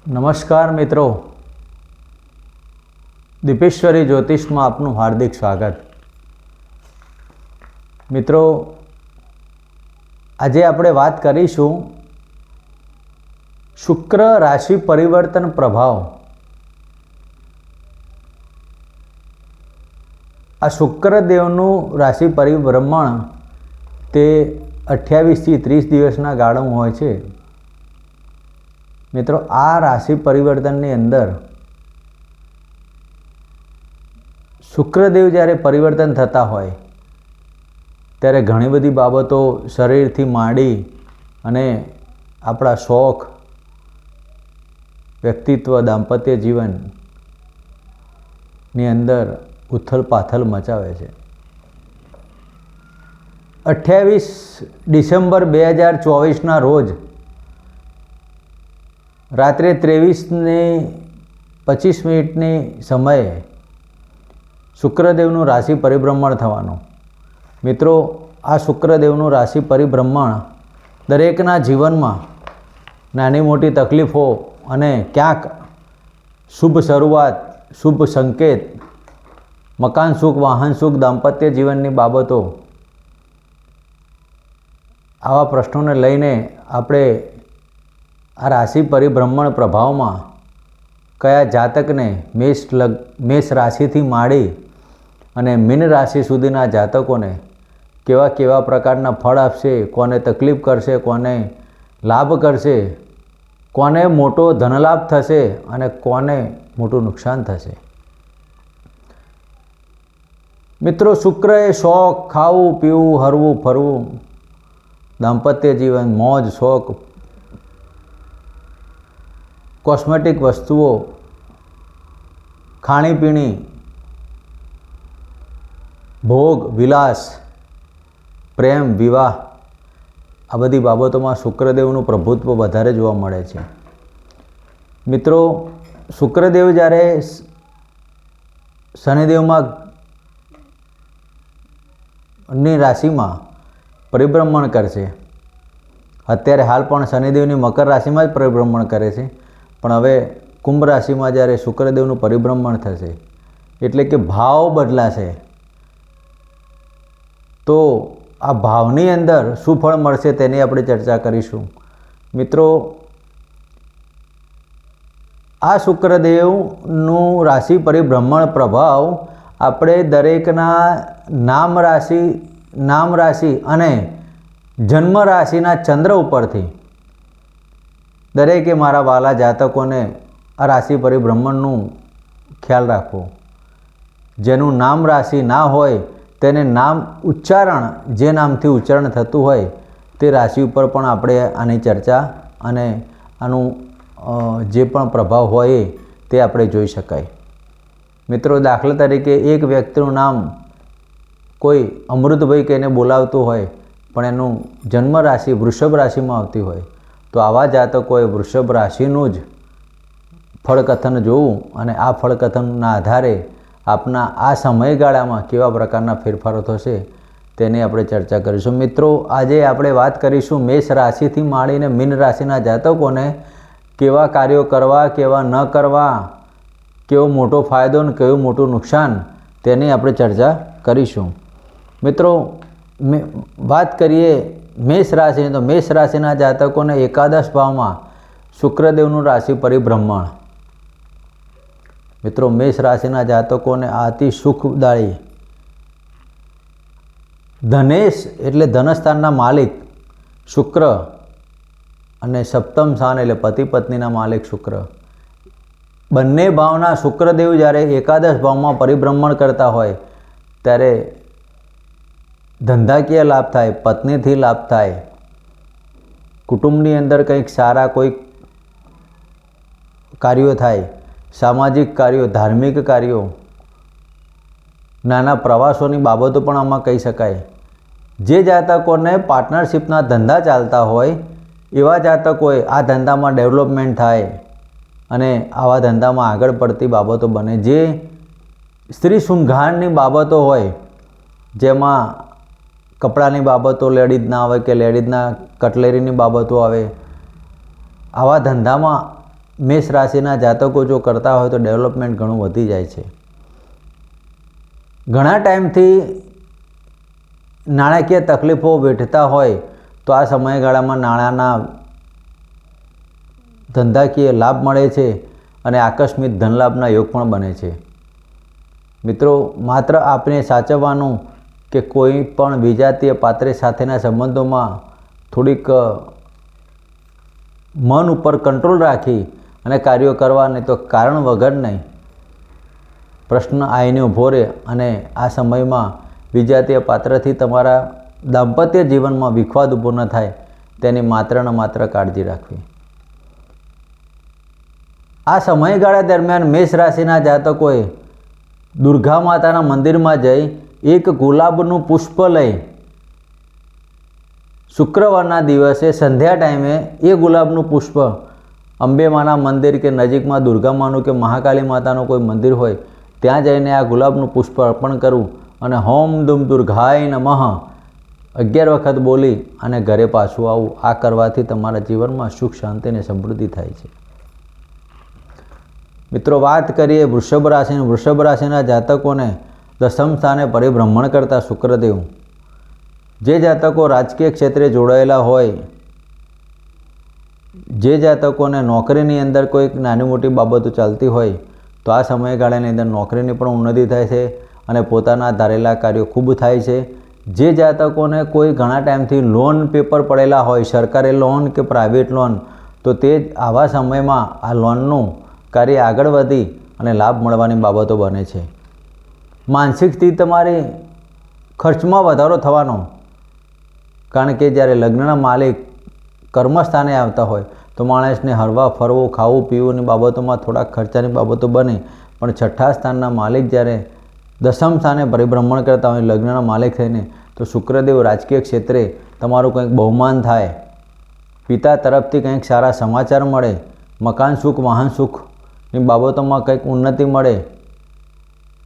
નમસ્કાર મિત્રો, દીપેશ્વરી જ્યોતિષમાં આપનું હાર્દિક સ્વાગત। મિત્રો, આજે આપણે વાત કરીશું શુક્ર રાશિ પરિવર્તન પ્રભાવ। આ શુક્રદેવનું રાશિ પરિભ્રમણ તે 28 થી 30 દિવસના ગાળામાં હોય છે। મિત્રો, આ રાશિ પરિવર્તનની અંદર શુક્રદેવ જ્યારે પરિવર્તન થતા હોય ત્યારે ઘણી બધી બાબતો શરીરથી માંડી અને આપણા શોખ, વ્યક્તિત્વ, દાંપત્ય જીવનની અંદર ઉથલ પાથલ મચાવે છે। 28 ડિસેમ્બર 2024ના રોજ રાત્રે 23:25 સમયે શુક્રદેવનું રાશિ પરિભ્રમણ થવાનું। મિત્રો, આ શુક્રદેવનું રાશિ પરિભ્રમણ દરેકના જીવનમાં નાની મોટી તકલીફો અને ક્યાંક શુભ શરૂઆત, શુભ સંકેત, મકાન સુખ, વાહન સુખ, દાંપત્ય જીવનની બાબતો, આવા પ્રશ્નોને લઈને આપણે આ રાશિ પરિભ્રમણ પ્રભાવમાં કયા જાતકને મેષ રાશિથી માંડી અને મીન રાશિ સુધીના જાતકોને કેવા કેવા પ્રકારના ફળ આપશે, કોને તકલીફ કરશે, કોને લાભ કરશે, કોને મોટો ધનલાભ થશે અને કોને મોટું નુકસાન થશે। મિત્રો, શુક્ર એ શોખ, ખાવું પીવું, હરવું ફરવું, દાંપત્ય જીવન, મોજ શોખ, કોસ્મેટિક વસ્તુઓ, ખાણીપીણી, ભોગ વિલાસ, પ્રેમ, વિવાહ, આ બધી બાબતોમાં શુક્રદેવનું પ્રભુત્વ વધારે જોવા મળે છે। મિત્રો, શુક્રદેવ જ્યારે શનિદેવમાં ની રાશિમાં પરિભ્રમણ કરશે, અત્યારે હાલ પણ શનિદેવની મકર રાશિમાં જ પરિભ્રમણ કરે છે, પણ હવે કુંભ રાશિમાં જ્યારે શુક્રદેવનું પરિભ્રમણ થશે એટલે કે ભાવ બદલાશે, તો આ ભાવની અંદર શું ફળ મળશે તેની આપણે ચર્ચા કરીશું। મિત્રો, આ શુક્રદેવનું રાશિ પરિભ્રમણ પ્રભાવ આપણે દરેકના નામ રાશિ અને જન્મ રાશિના ચંદ્ર ઉપરથી દરેકે મારા વાલા જાતકોને આ રાશિ પરિભ્રમણનું ખ્યાલ રાખવો। જેનું નામ રાશિ ના હોય તેને નામ ઉચ્ચારણ, જે નામથી ઉચ્ચારણ થતું હોય તે રાશિ ઉપર પણ આપણે આની ચર્ચા અને આનું જે પણ પ્રભાવ હોય તે આપણે જોઈ શકાય। મિત્રો, દાખલા તરીકે એક વ્યક્તિનું નામ કોઈ અમૃતભાઈ કહીને બોલાવતું હોય પણ એનું જન્મ રાશિ વૃષભ રાશિમાં આવતી હોય તો આવા જાતકોએ વૃષભ રાશિનું જ ફળકથન જોવું અને આ ફળકથનના આધારે આપના આ સમયગાળામાં કેવા પ્રકારના ફેરફારો થશે તેની આપણે ચર્ચા કરીશું। મિત્રો, આજે આપણે વાત કરીશું મેષ રાશિથી માંડીને મીન રાશિના જાતકોને કેવા કાર્યો કરવા, કેવા ન કરવા, કેવો મોટો ફાયદો અને કેવું મોટું નુકસાન તેની આપણે ચર્ચા કરીશું। મિત્રો, વાત કરીએ મેષ રાશિની, તો મેષ રાશિના જાતકોને એકાદશ ભાવમાં શુક્રદેવનું રાશિ પરિભ્રમણ। મિત્રો, મેષ રાશિના જાતકોને અતિ સુખદાયી ધનેશ એટલે ધનસ્થાનના માલિક શુક્ર અને સપ્તમ સ્થાન એટલે પતિ પત્નીના માલિક શુક્ર, બંને ભાવના શુક્રદેવ જ્યારે એકાદશ ભાવમાં પરિભ્રમણ કરતા હોય ત્યારે ધંધાકીય લાભ થાય, પત્નીથી લાભ થાય, કુટુંબની અંદર કંઈક સારા કોઈ કાર્યો થાય, સામાજિક કાર્યો, ધાર્મિક કાર્યો, નાના પ્રવાસોની બાબતો પણ આમાં કહી શકાય। જે જાતકોને પાર્ટનરશિપના ધંધા ચાલતા હોય એવા જાતકોએ આ ધંધામાં ડેવલપમેન્ટ થાય અને આવા ધંધામાં આગળ પડતી બાબતો બને। જે સ્ત્રી શૃંગારની બાબતો હોય, જેમાં કપડાની બાબતો લેડીઝના આવે કે લેડીઝના કટલેરીની બાબતો આવે, આવા ધંધામાં મેષ રાશિના જાતકો જો કરતા હોય તો ડેવલપમેન્ટ ઘણું વધી જાય છે. ઘણા ટાઈમથી નાણાકીય તકલીફો વેઠતા હોય તો આ સમયગાળામાં નાણાંના ધંધાકીય લાભ મળે છે અને આકસ્મિક ધનલાભના યોગ પણ બને છે. મિત્રો, માત્ર આપણે સાચવવાનું કે કોઈ પણ વિજાતીય પાત્ર સાથેના સંબંધોમાં થોડીક મન ઉપર કંટ્રોલ રાખી અને કાર્યો કરવા, નહીં તો કારણ વગર નહીં પ્રશ્ન આવીને ઊભો રહે અને આ સમયમાં વિજાતીય પાત્રથી તમારા દાંપત્ય જીવનમાં વિખવાદ ઊભો ન થાય તેની માત્ર ને માત્ર કાળજી રાખવી. આ સમયગાળા દરમિયાન મેષ રાશિના જાતકોએ દુર્ગા માતાના મંદિરમાં જઈ એક ગુલાબનું પુષ્પ લઈ શુક્રવારના દિવસે સંધ્યા ટાઈમે એ ગુલાબનું પુષ્પ અંબે માના મંદિર કે નજીકમાં દુર્ગા માનું કે મહાકાલી માતાનું કોઈ મંદિર હોય ત્યાં જઈને આ ગુલાબનું પુષ્પ અર્પણ કરવું અને હોમ દુમ દુર્ગાય નમઃ 11 વખત બોલી અને ઘરે પાછું આવવું. આ કરવાથી તમારા જીવનમાં સુખ શાંતિ અને સમૃદ્ધિ થાય છે. મિત્રો, વાત કરીએ વૃષભ રાશિની. વૃષભ રાશિના જાતકોને દસમ સ્થાને પરિભ્રમણ કરતા શુક્રદેવ, જે જાતકો રાજકીય ક્ષેત્રે જોડાયેલા હોય, જે જાતકોને નોકરીની અંદર કોઈક નાની મોટી બાબતો ચાલતી હોય તો આ સમયગાળાની અંદર નોકરીની પણ ઉન્નતિ થાય છે અને પોતાના ધારેલા કાર્યો ખૂબ થાય છે. જે જાતકોને કોઈ ઘણા ટાઈમથી લોન પેપર પડેલા હોય, સરકારી લોન કે પ્રાઇવેટ લોન, તો તે આવા સમયમાં આ લોનનું કાર્ય આગળ વધી અને લાભ મળવાની બાબતો બને છે. માનસિક સ્થિતિ તમારી ખર્ચમાં વધારો થવાનો, કારણ કે જ્યારે લગ્નના માલિક કર્મસ્થાને આવતા હોય તો માણસને હરવા ફરવું, ખાવું પીવુંની બાબતોમાં થોડાક ખર્ચાની બાબતો બને. પણ છઠ્ઠા સ્થાનના માલિક જ્યારે દસમ સ્થાને પરિભ્રમણ કરતા હોય લગ્નના માલિક થઈને, તો શુક્રદેવ રાજકીય ક્ષેત્રે તમારું કંઈક બહુમાન થાય, પિતા તરફથી કંઈક સારા સમાચાર મળે, મકાન સુખ વાહન સુખની બાબતોમાં કંઈક ઉન્નતિ મળે,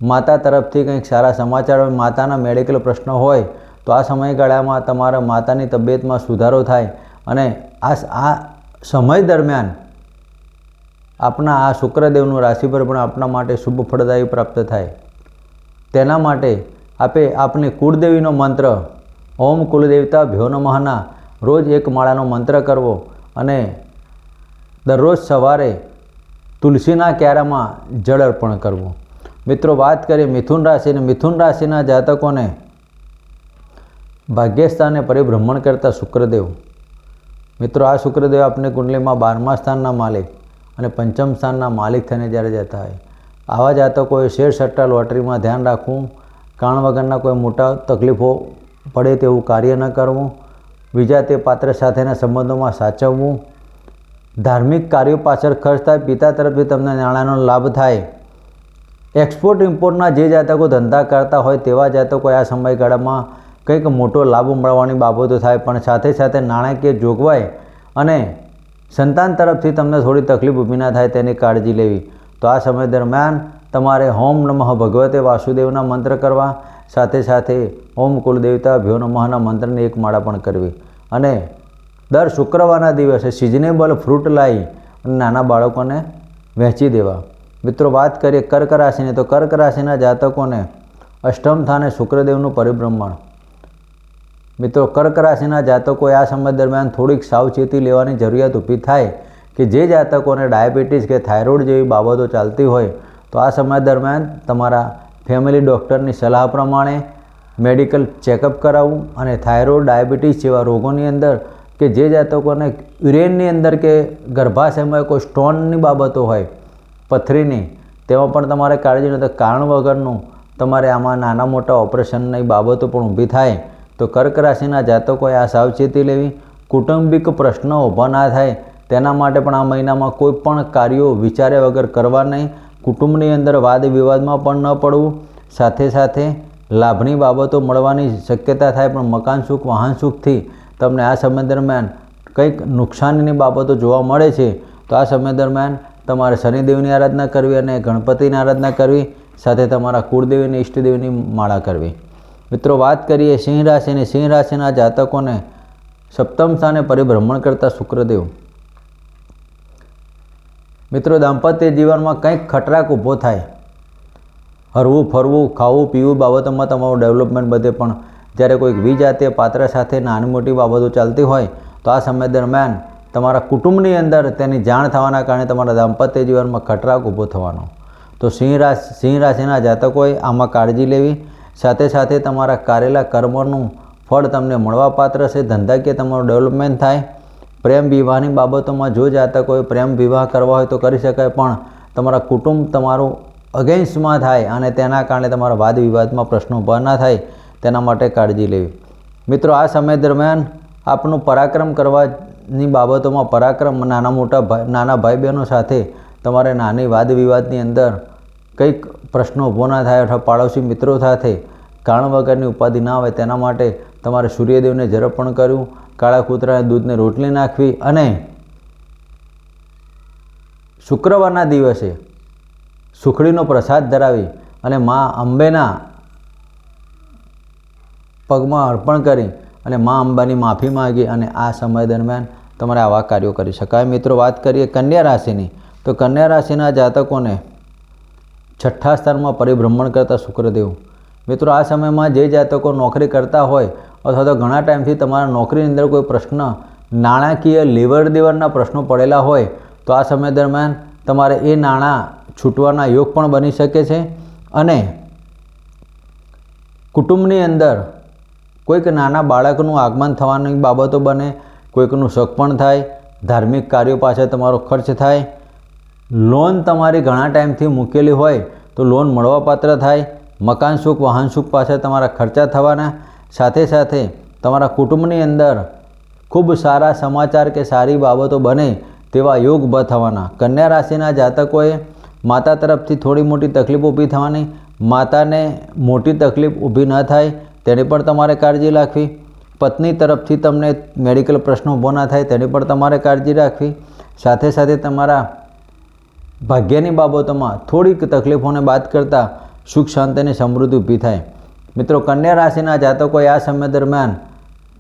માતા તરફથી કંઈક સારા સમાચાર હોય, માતાના મેડિકલ પ્રશ્નો હોય તો આ સમયગાળામાં તમારા માતાની તબિયતમાં સુધારો થાય અને આ સમય દરમિયાન આપણા આ શુક્રદેવનું રાશિ પર પણ આપણા માટે શુભ ફળદાયી પ્રાપ્ત થાય. તેના માટે આપની કુળદેવીનો મંત્ર ઓમ કુલદેવતા ભ્યો નમઃના રોજ એક માળાનો મંત્ર કરવો અને દરરોજ સવારે તુલસીના ક્યારામાં જળ અર્પણ કરવું. મિત્રો, વાત કરીએ મિથુન રાશિની. મિથુન રાશિના જાતકોને ભાગ્યસ્થાને પરિભ્રમણ કરતા શુક્રદેવ. મિત્રો, આ શુક્રદેવ આપની કુંડલીમાં 12મા સ્થાનના માલિક અને 5મ સ્થાનના માલિક થઈને જ્યારે જતા હોય, આવા જાતકોએ શેર સટ્ટા લોટરીમાં ધ્યાન રાખવું, કારણ વગરના કોઈ મોટા તકલીફો પડે તેવું કાર્ય ન કરવું, વિજાતીય પાત્ર સાથેના સંબંધોમાં સાચવવું, ધાર્મિક કાર્યો પાછળ ખર્ચ થાય, પિતા તરફથી તમને નાણાંનો લાભ થાય. એક્સપોર્ટ ઇમ્પોર્ટના જે જાતકો ધંધા કરતા હોય તેવા જાતકો આ સમયગાળામાં કંઈક મોટો લાભ મળવાની બાબતો થાય, પણ સાથે સાથે નાણાકીય જોગવાઈ અને સંતાન તરફથી તમને થોડી તકલીફ ઊભી ના થાય તેની કાળજી લેવી. તો આ સમય દરમિયાન તમારે ઓમ નમઃ ભગવતે વાસુદેવના મંત્ર કરવા, સાથે સાથે ઓમ કુલદેવતા ભ્યો નમઃના મંત્રની એક માળા પણ કરવી અને દર શુક્રવારના દિવસે સિઝનેબલ ફ્રૂટ લાવી અને નાના બાળકોને વહેંચી દેવા. મિત્રો, વાત કરીએ કર્ક રાશિની. તો કર્ક રાશિના જાતકોને અષ્ટમ સ્થાને શુક્રદેવનું પરિભ્રમણ. મિત્રો, કર્ક રાશિના જાતકોએ આ સમય દરમિયાન થોડીક સાવચેતી લેવાની જરૂરિયાત ઊભી થાય કે જે જાતકોને ડાયાબિટીસ કે થાઇરોઇડ જેવી બાબતો ચાલતી હોય તો આ સમય દરમિયાન તમારા ફેમિલી ડૉક્ટરની સલાહ પ્રમાણે મેડિકલ ચેકઅપ કરાવવું અને થાઇરોઇડ, ડાયાબિટીસ જેવા રોગોની અંદર કે જે જાતકોને યુરેનની અંદર કે ગર્ભાશયમાં કોઈ સ્ટોનની બાબતો હોય, પથરીની, તેમાં પણ તમારે કાળજી નથી, કારણ વગરનું તમારે આમાં નાના મોટા ઓપરેશનની બાબતો પણ ઊભી થાય. તો કર્ક રાશિના જાતકોએ આ સાવચેતી લેવી. કૌટુંબિક પ્રશ્નો ઊભા ના થાય તેના માટે પણ આ મહિનામાં કોઈ પણ કાર્યો વિચાર્યા વગર કરવા નહીં. કુટુંબની અંદર વાદ વિવાદમાં પણ ન પડવું. સાથે સાથે લાભની બાબતો મળવાની શક્યતા થાય, પણ મકાન સુખ વાહન સુખથી તમને આ સમય દરમિયાન કંઈક નુકસાનની બાબતો જોવા મળે છે. તો આ સમય દરમિયાન તમારે શનિદેવની આરાધના કરવી અને ગણપતિની આરાધના કરવી, સાથે તમારા કુળદેવીની ઈષ્ટદેવીની માળા કરવી. મિત્રો, વાત કરીએ સિંહ રાશિની. સિંહ રાશિના જાતકોને સપ્તમ સ્થાને પરિભ્રમણ કરતા શુક્રદેવ. મિત્રો, દાંપત્ય જીવનમાં કંઈક ખટરાક ઊભો થાય, હરવું ફરવું ખાવું પીવું બાબતોમાં તમારું ડેવલપમેન્ટ બધે, પણ જ્યારે કોઈક વિજાતીય પાત્ર સાથે નાની મોટી બાબતો ચાલતી હોય તો આ સમય દરમિયાન તમારા કુટુંબની અંદર તેની જાણ થવાના કારણે તમારા દાંપત્ય જીવનમાં ખટરાક ઊભો થવાનો. તો સિંહ રાશિના જાતકોએ આમાં કાળજી લેવી. સાથે સાથે તમારા કરેલા કર્મોનું ફળ તમને મળવાપાત્ર છે. ધંધાકીય તમારું ડેવલપમેન્ટ થાય. પ્રેમ વિવાહની બાબતોમાં જો જાતકોએ પ્રેમ વિવાહ કરવા હોય તો કરી શકાય, પણ તમારા કુટુંબ તમારું અગેન્સ્ટમાં થાય અને તેના કારણે તમારા વાદ વિવાદમાં પ્રશ્નો ઊભા ના થાય તેના માટે કાળજી લેવી. મિત્રો, આ સમય દરમિયાન આપનું પરાક્રમ કરવાની બાબતોમાં પરાક્રમ, નાના ભાઈ બહેનો સાથે તમારે નાની વાદ વિવાદની અંદર કંઈક પ્રશ્નો ઊભો ના થાય અથવા પાડોશી મિત્રો સાથે કારણ વગરની ઉપાધિ ના આવે તેના માટે તમારે સૂર્યદેવને જરપણ કર્યું, કાળા કૂતરાને દૂધને રોટલી નાખવી અને શુક્રવારના દિવસે સુખડીનો પ્રસાદ ધરાવી અને મા અંબેના પગમાં અર્પણ કરી અને મા અંબાની માફી માગી અને આ સમય દરમિયાન તમારે આવા કાર્યો કરી શકાય. મિત્રો, વાત કરીએ કન્યા રાશિની, તો કન્યા રાશિના જાતકોને 6થા સ્થાનમાં પરિભ્રમણ કરતા શુક્રદેવ. મિત્રો, આ સમયમાં જે જાતકો નોકરી કરતા હોય અથવા તો ઘણા ટાઈમથી તમારા નોકરીની અંદર કોઈ પ્રશ્ન, નાણાકીય લેવડ દેવડના પ્રશ્નો પડેલા હોય તો આ સમય દરમિયાન તમારે એ નાણાં છૂટવાના યોગ પણ બની શકે છે. અને કુટુંબની અંદર કોઈક નાના બાળકનું આગમન થવાની બાબતો બને, કોઈકનું શક પણ થાય, ધાર્મિક કાર્યો પાછળ તમારો ખર્ચ થાય, લોન તમારી ઘણા ટાઈમથી મૂકેલી હોય તો લોન મળવાપાત્ર થાય, મકાન સુખ વાહન સુખ પાછળ તમારા ખર્ચા થવાના. સાથે સાથે તમારા કુટુંબની અંદર ખૂબ સારા સમાચાર કે સારી બાબતો બને તેવા યોગ ઊભા થવાના. કન્યા રાશિના જાતકોએ માતા તરફથી થોડી મોટી તકલીફ ઊભી થવાની. માતાને મોટી તકલીફ ઊભી ન થાય તેની પણ તમારે કાળજી રાખવી. પત્ની તરફથી તમને મેડિકલ પ્રશ્નો ઊભો ના થાય તેની પણ તમારે કાળજી રાખવી. સાથે સાથે તમારા ભાગ્યની બાબતોમાં થોડીક તકલીફોને બાદ કરતાં સુખ શાંતિની સમૃદ્ધિ ઊભી થાય. મિત્રો, કન્યા રાશિના જાતકોએ આ સમય દરમિયાન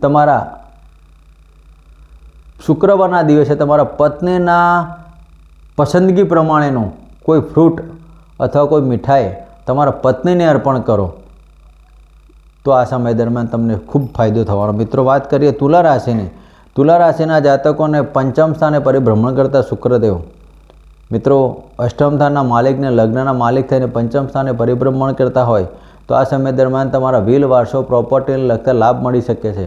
તમારા શુક્રવારના દિવસે તમારા પત્નીના પસંદગી પ્રમાણેનું કોઈ ફ્રૂટ અથવા કોઈ મીઠાઈ તમારા પત્નીને અર્પણ કરો તો આ સમય દરમિયાન તમને ખૂબ ફાયદો થવાનો. મિત્રો, વાત કરીએ તુલા રાશિની. તુલા રાશિના જાતકોને 5મ સ્થાને પરિભ્રમણ કરતા શુક્રદેવ. મિત્રો, 8મ સ્થાનના માલિકને લગ્નના માલિક થઈને 5મ સ્થાને પરિભ્રમણ કરતા હોય તો આ સમય દરમિયાન તમારા વ્હીલ વારસો પ્રોપર્ટીને લગતા લાભ મળી શકે છે.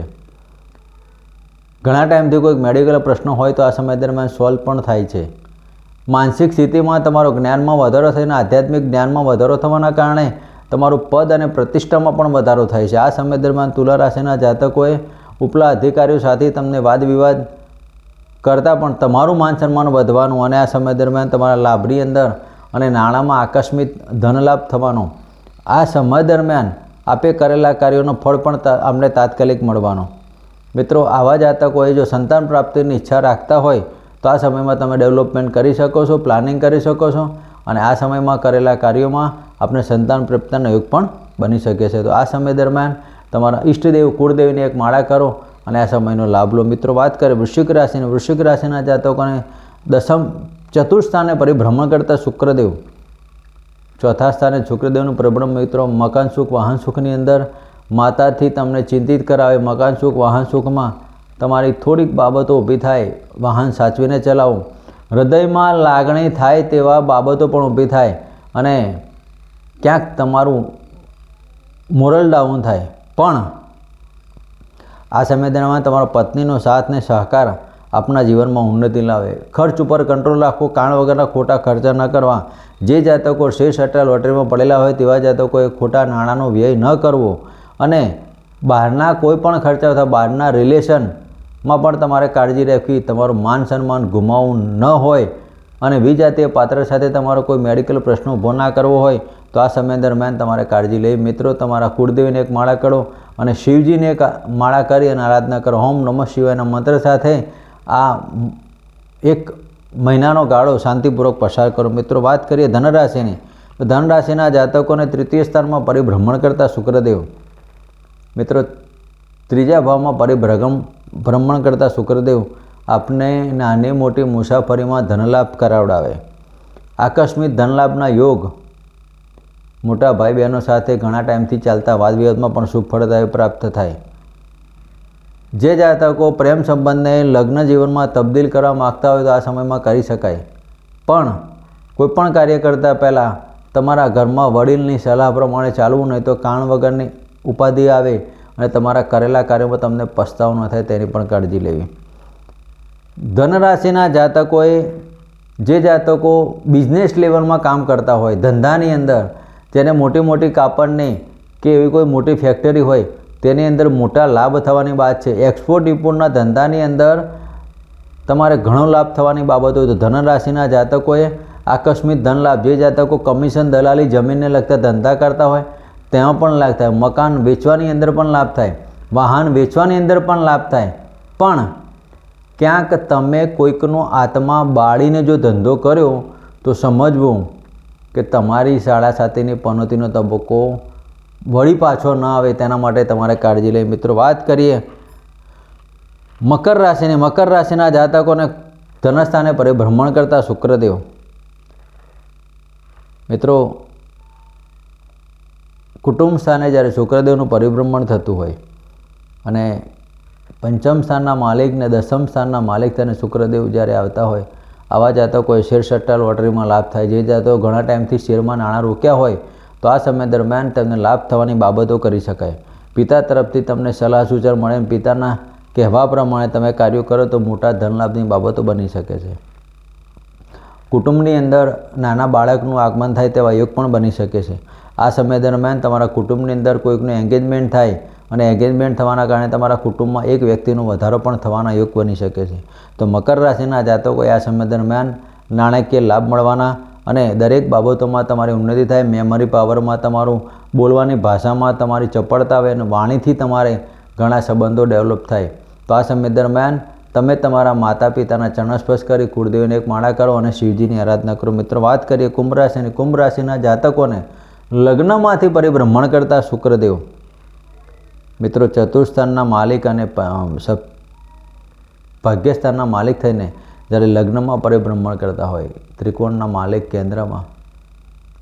ઘણા ટાઈમથી કોઈક મેડિકલ પ્રશ્નો હોય તો આ સમય દરમિયાન સોલ્વ પણ થાય છે. માનસિક સ્થિતિમાં તમારો જ્ઞાનમાં વધારો થઈને આધ્યાત્મિક જ્ઞાનમાં વધારો થવાના કારણે તમારું પદ અને પ્રતિષ્ઠામાં પણ વધારો થાય છે. આ સમય દરમિયાન તુલા રાશિના જાતકોએ ઉપલા અધિકારીઓ સાથે તમને વાદ વિવાદ કરતાં પણ તમારું માન સન્માન વધવાનું અને આ સમય દરમિયાન તમારા લાભની અંદર અને નાણાંમાં આકસ્મિક ધનલાભ થવાનો. આ સમય દરમિયાન આપે કરેલા કાર્યોનો ફળ પણ અમને તાત્કાલિક મળવાનો. મિત્રો, આવા જાતકોએ જો સંતાન પ્રાપ્તિની ઈચ્છા રાખતા હોય તો આ સમયમાં તમે ડેવલપમેન્ટ કરી શકો છો, પ્લાનિંગ કરી શકો છો અને આ સમયમાં કરેલા કાર્યોમાં આપણે સંતાન પ્રાપ્તિનો યોગ પણ બની શકે છે. તો આ સમય દરમિયાન તમારા ઈષ્ટદેવ કુળદેવીની એક માળા કરો અને આ સમયનો લાભ લો. મિત્રો, વાત કરીએ વૃશ્ચિક રાશિની. વૃશ્ચિક રાશિના જાતકોને 4th સ્થાને પરિભ્રમણ કરતા શુક્રદેવ. 4થા સ્થાને શુક્રદેવનું પરિભ્રમણ. મિત્રો, મકાન સુખ વાહન સુખની અંદર માતાથી તમને ચિંતિત કરાવે. મકાન સુખ વાહન સુખમાં તમારી થોડીક બાબતો ઊભી થાય, વાહન સાચવીને ચલાવો. હૃદયમાં લાગણી થાય તેવા બાબતો પણ ઊભી થાય અને ક્યાંક તમારું મોરલ ડાઉન થાય. પણ આ સમય દરમિયાન તમારા પત્નીનો સાથ ને સહકાર આપના જીવનમાં ઉન્નતિ લાવે. ખર્ચ ઉપર કંટ્રોલ રાખવો, કારણ વગરના ખોટા ખર્ચા ન કરવા. જે જાતકો શેર સટ્ટા લોટરીમાં પડેલા હોય તેવા જાતકોએ ખોટા નાણાંનો વ્યય ન કરવો અને બહારના કોઈ પણ ખર્ચા અથવા બહારના રિલેશનમાં પણ તમારે કાળજી રાખવી. તમારું માન સન્માન ગુમાવવું ન હોય અને વિજાતીય પાત્ર સાથે તમારો કોઈ મેડિકલ પ્રશ્ન ઊભો ના કરવો હોય તો આ સમય દરમિયાન તમારે કાળજી લેવી. મિત્રો, તમારા કુળદેવીને એક માળા કરો અને શિવજીને એક માળા કરી અને આરાધના કરો. ઓમ નમઃ શિવાયના મંત્ર સાથે આ 1 મહિનાનો ગાળો શાંતિપૂર્વક પસાર કરો. મિત્રો, વાત કરીએ ધનરાશિની. તો ધનરાશિના જાતકોને 3ય સ્થાનમાં પરિભ્રમણ કરતા શુક્રદેવ. મિત્રો, 3જા ભાવમાં પરિભ્રમણ કરતા શુક્રદેવ આપને નાની મોટી મુસાફરીમાં ધનલાભ કરાવડાવે. આકસ્મિક ધનલાભના યોગ, મોટા ભાઈ બહેનો સાથે ઘણા ટાઈમથી ચાલતા વાદ વિવાદમાં પણ શુભ ફળદાયી પ્રાપ્ત થાય. જે જાતકો પ્રેમ સંબંધને લગ્ન જીવનમાં તબદીલ કરવા માગતા હોય તો આ સમયમાં કરી શકાય. પણ કોઈપણ કાર્ય કરતાં પહેલાં તમારા ઘરમાં વડીલની સલાહ પ્રમાણે ચાલવું, નહીં તો કારણ વગરની ઉપાધિ આવે અને તમારા કરેલા કાર્યોમાં તમને પસ્તાવો ન થાય તેની પણ કાળજી લેવી. ધનરાશિના જાતકોએ, જે જાતકો બિઝનેસ લેવલમાં કામ કરતા હોય, ધંધાની અંદર, જેને મોટી મોટી કાપડની કે એવી કોઈ મોટી ફેક્ટરી હોય તેની અંદર મોટા લાભ થવાની વાત છે. એક્સપોર્ટ ઇમ્પોર્ટના ધંધાની અંદર તમારે ઘણો લાભ થવાની બાબત હોય તો ધનરાશિના જાતકોએ આકસ્મિક ધન લાભ, જે જાતકો કમિશન, દલાલી, જમીનને લગતા ધંધા કરતા હોય તેમાં પણ લાભ થાય. મકાન વેચવાની અંદર પણ લાભ થાય. વાહન વેચવાની અંદર પણ લાભ થાય. પણ ક્યાંક તમે કોઈકનો આત્મા બાળીને જો ધંધો કર્યો તો સમજવું કે તમારી શાળા સાથેની પનોતીનો તબક્કો વળી પાછો ન આવે, તેના માટે તમારે કાળજી લઈ. મિત્રો, વાત કરીએ મકર રાશિની. મકર રાશિના જાતકોને ધનસ્થાને પરિભ્રમણ કરતા શુક્રદેવ. મિત્રો, કુટુંબ સ્થાને જ્યારે શુક્રદેવનું પરિભ્રમણ થતું હોય અને પંચમ સ્થાનના માલિક ને દસમ સ્થાનના માલિક થઈને શુક્રદેવ જ્યારે આવતા હોય, આવા જાતકોએ શેર સટ્ટા લોટરીમાં લાભ થાય. જે જાતકો ઘણા ટાઈમથી શેરમાં નાણાં રોક્યા હોય તો આ સમય દરમિયાન તેમને લાભ થવાની બાબતો કરી શકાય. પિતા તરફથી તમને સલાહ સૂચન મળે, પિતાના કહેવા પ્રમાણે તમે કાર્યો કરો તો મોટા ધનલાભની બાબતો બની શકે છે. કુટુંબની અંદર નાના બાળકનું આગમન થાય તેવા યોગ પણ બની શકે છે. આ સમય દરમિયાન તમારા કુટુંબની અંદર કોઈકનું એન્ગેજમેન્ટ થાય અને એન્ગેજમેન્ટ થવાના કારણે તમારા કુટુંબમાં એક વ્યક્તિનો વધારો પણ થવાના યોગ બની શકે છે. તો મકર રાશિના જાતકોએ આ સમય દરમિયાન નાણાકીય લાભ મળવાના અને દરેક બાબતોમાં તમારી ઉન્નતિ થાય. મેમરી પાવરમાં, તમારું બોલવાની ભાષામાં તમારી ચપળતા આવે અને વાણીથી તમારે ઘણા સંબંધો ડેવલપ થાય. તો આ સમય દરમિયાન તમે તમારા માતા પિતાના ચરણ સ્પર્શ કરી કુળદેવીને એક માળા કરો અને શિવજીની આરાધના કરો. મિત્રો, વાત કરીએ કુંભ રાશિની. કુંભ રાશિના જાતકોને લગ્નમાંથી પરિભ્રમણ કરતા શુક્રદેવ. મિત્રો, ચતુર્સ્થાનના માલિક અને ભાગ્યસ્થાનના માલિક થઈને જ્યારે લગ્નમાં પરિભ્રમણ કરતા હોય, ત્રિકોણના માલિક કેન્દ્રમાં.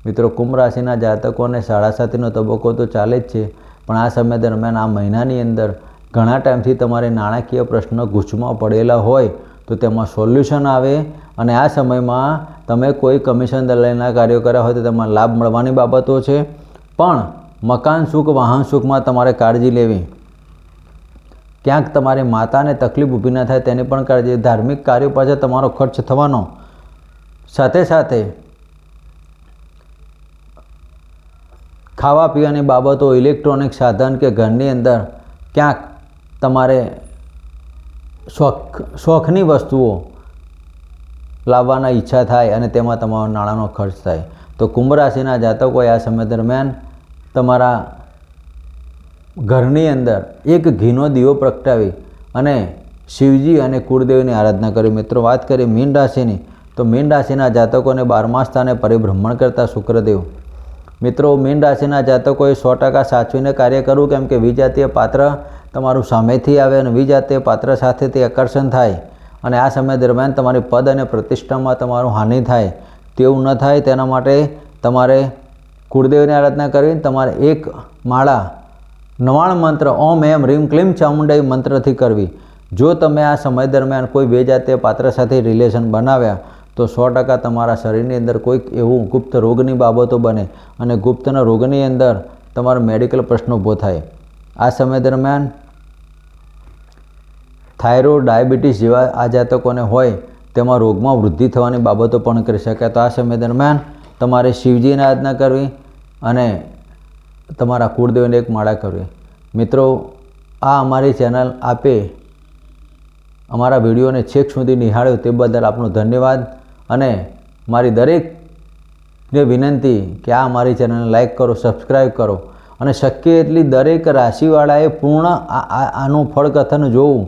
મિત્રો, કુંભ રાશિના જાતકોને શાળા સાથેનો તબક્કો તો ચાલે જ છે, પણ આ સમય દરમિયાન આ મહિનાની અંદર ઘણા ટાઈમથી તમારે નાણાકીય પ્રશ્ન ગૂંચમાં પડેલા હોય તો તેમાં સોલ્યુશન આવે અને આ સમયમાં તમે કોઈ કમિશન દલાલીના કાર્યો કર્યા હોય તો તેમાં લાભ મળવાની બાબતો છે. પણ મકાન સુખ, વાહન સુખમાં તમારે કાળજી લેવી. ક્યાંક તમારી માતાને તકલીફ ઊભી ન થાય તેની પણ કાળજી. ધાર્મિક કાર્યો પાછળ તમારો ખર્ચ થવાનો, સાથે સાથે ખાવા પીવાની બાબતો, ઇલેક્ટ્રોનિક સાધન કે ઘરની અંદર ક્યાંક તમારે શોખની વસ્તુઓ લાવવાના ઈચ્છા થાય અને તેમાં તમારો નાણાંનો ખર્ચ થાય. તો કુંભ રાશિના જાતકોએ આ સમય દરમિયાન તમારા ઘરની અંદર એક ઘીનો દીવો પ્રગટાવી અને શિવજી અને કુળદેવીની આરાધના કરી. મિત્રો, વાત કરીએ મીન રાશિની. તો મીન રાશિના જાતકોને 12મા સ્થાને પરિભ્રમણ કરતા શુક્રદેવ. મિત્રો, મીન રાશિના જાતકોએ 100% સાચવીને કાર્ય કરવું, કેમ કે વિજાતીય પાત્ર તમારું સામેથી આવે અને વિજાતીય પાત્ર સાથે તે આકર્ષણ થાય અને આ સમય દરમિયાન તમારી પદ અને પ્રતિષ્ઠામાં તમારું હાનિ થાય. તેવું ન થાય તેના માટે તમારે કુળદેવીની આરાધના કરવી. તમારે એક માળા 99 મંત્ર ઓમ એમ રીમ ક્લીમ ચામુંડાઈ મંત્રથી કરવી. જો તમે આ સમય દરમિયાન કોઈ વિજાતીય પાત્ર સાથે રિલેશન બનાવ્યા તો 100% તમારા શરીરની અંદર કોઈક એવું ગુપ્ત રોગની બાબતો બને અને ગુપ્તના રોગની અંદર તમારો મેડિકલ પ્રશ્ન ઊભો થાય. આ સમય દરમિયાન થાઇરોઇડ, ડાયાબિટીસ જેવા આ જાતકોને હોય તેમાં રોગમાં વૃદ્ધિ થવાની બાબતો પણ કરી શકાય. તો આ સમય દરમિયાન તમારે શિવજીની આરાધના કરવી અને તમારા કુળદેવીને એક માળા કરવી. મિત્રો, આ અમારી ચેનલ આપે અમારા વિડીયોને છેક સુધી નિહાળ્યો તે બદલ આપનો ધન્યવાદ અને મારી દરેકને વિનંતી કે આ અમારી ચેનલને લાઈક કરો, સબસ્ક્રાઈબ કરો અને શક્ય એટલી દરેક રાશિવાળાએ પૂર્ણ આનું ફળકથન જોવું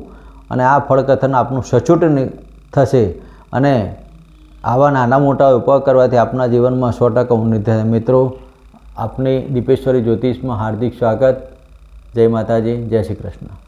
અને આ ફળકથન આપનું સચોટ થશે અને આવા નાના મોટા ઉપાય કરવાથી આપના જીવનમાં 100% ઉન્નતિ થાય. મિત્રો, આપની દીપેશ્વરી જ્યોતિષમાં હાર્દિક સ્વાગત. જય માતાજી, જય શ્રી કૃષ્ણ.